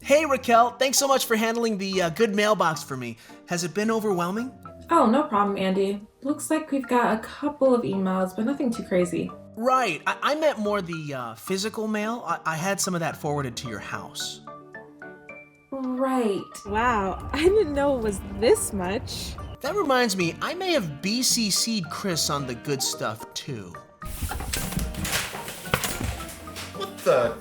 Hey Raquel, thanks so much for handling the Good Mailbox for me. Has it been overwhelming? Oh, no problem, Andy. Looks like we've got a couple of emails, but nothing too crazy. Right, I meant more the physical mail. I had some of that forwarded to your house. Right. Wow, I didn't know it was this much. That reminds me, I may have BCC'd Chris on the good stuff too. What the?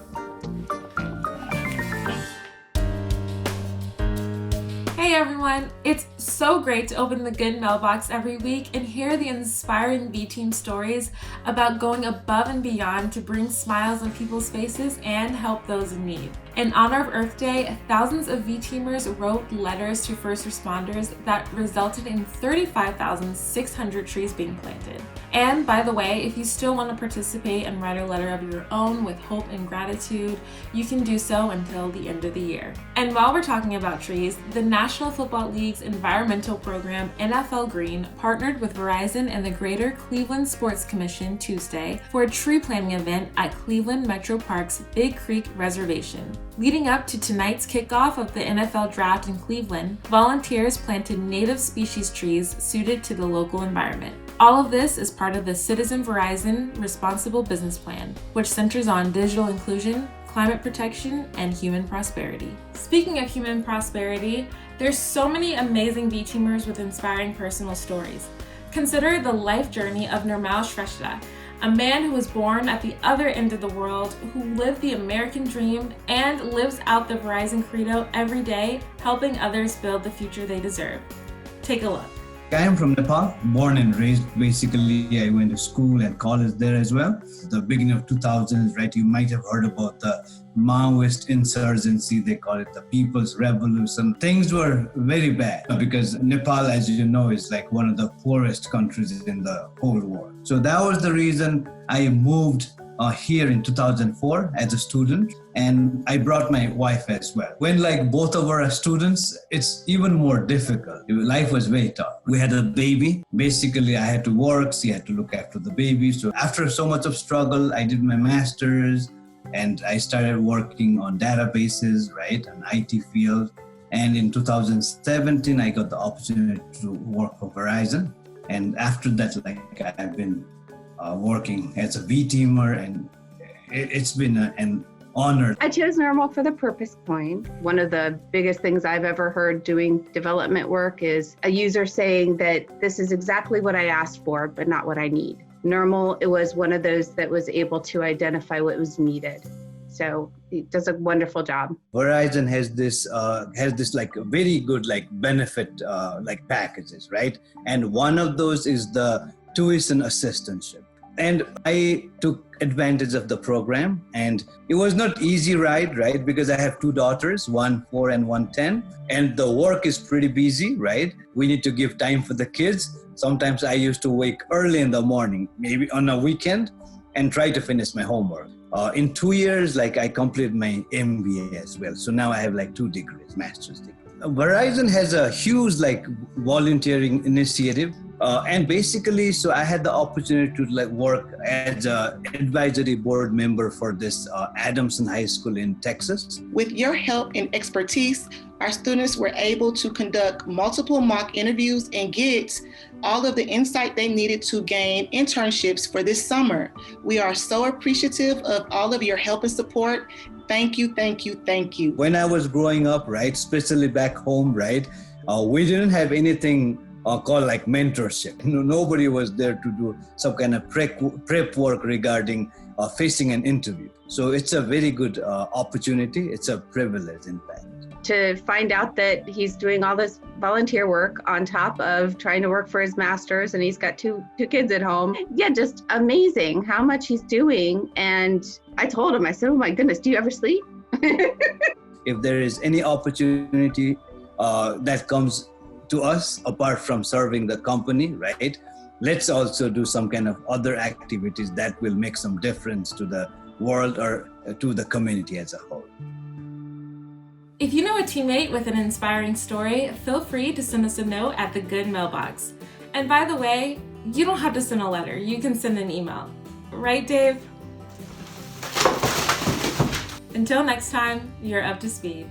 Hey everyone! It's so great to open the Good Mailbox every week and hear the inspiring V-Team stories about going above and beyond to bring smiles on people's faces and help those in need. In honor of Earth Day, thousands of V-Teamers wrote letters to first responders that resulted in 35,600 trees being planted. And by the way, if you still want to participate and write a letter of your own with hope and gratitude, you can do so until the end of the year. And while we're talking about trees, the National Football League's environmental program, NFL Green, partnered with Verizon and the Greater Cleveland Sports Commission Tuesday for a tree planting event at Cleveland Metro Park's Big Creek Reservation. Leading up to tonight's kickoff of the NFL Draft in Cleveland, volunteers planted native species trees suited to the local environment. All of this is part of the Citizen Verizon Responsible Business Plan, which centers on digital inclusion, climate protection, and human prosperity. Speaking of human prosperity, there's so many amazing V-Teamers with inspiring personal stories. Consider the life journey of Nirmal Shrestha, a man who was born at the other end of the world, who lived the American dream and lives out the Verizon credo every day, helping others build the future they deserve. Take a look. I am from Nepal, born and raised. Basically, I went to school and college there as well. The beginning of 2000s, right? You might have heard about the Maoist insurgency. They call it the People's Revolution. Things were very bad because Nepal, as you know, is like one of the poorest countries in the whole world. So that was the reason I moved here in 2004 as a student, and I brought my wife as well. When like both of our students, it's even more difficult. Life was very tough. We had a baby. Basically, I had to work. She had to look after the baby. So after so much of struggle, I did my master's and I started working on databases, right, an IT field. And in 2017, I got the opportunity to work for Verizon. And after that, like I've been working as a V-Teamer, and it's been an honor. I chose Nirmal for the purpose point. One of the biggest things I've ever heard doing development work is a user saying that this is exactly what I asked for, but not what I need. Nirmal, it was one of those that was able to identify what was needed. So he does a wonderful job. Verizon has this like very good like benefit like packages, right? And one of those is the tuition assistantship. And I took advantage of the program, and it was not easy ride, right? Because I have two daughters, one 4 and one 10, and the work is pretty busy, right? We need to give time for the kids. Sometimes I used to wake early in the morning, maybe on a weekend, and try to finish my homework. In 2 years, like I completed my MBA as well. So now I have like 2 degrees, master's degree. Verizon has a huge like volunteering initiative. And basically, so I had the opportunity to like work as an advisory board member for this Adamson High School in Texas. With your help and expertise, our students were able to conduct multiple mock interviews and get all of the insight they needed to gain internships for this summer. We are so appreciative of all of your help and support. Thank you, thank you, thank you. When I was growing up, right, especially back home, right, we didn't have anything called like mentorship. Nobody was there to do some kind of prep work regarding facing an interview. So it's a very good opportunity. It's a privilege, in fact. To find out that he's doing all this volunteer work on top of trying to work for his master's, and he's got two kids at home. Yeah, just amazing how much he's doing. And I told him, I said, oh my goodness, do you ever sleep? If there is any opportunity that comes to us apart from serving the company, right, let's also do some kind of other activities that will make some difference to the world or to the community as a whole. If you know a teammate with an inspiring story, feel free to send us a note at the Good Mailbox. And by the way, you don't have to send a letter. You can send an email. Right, Dave? Until next time, you're up to speed.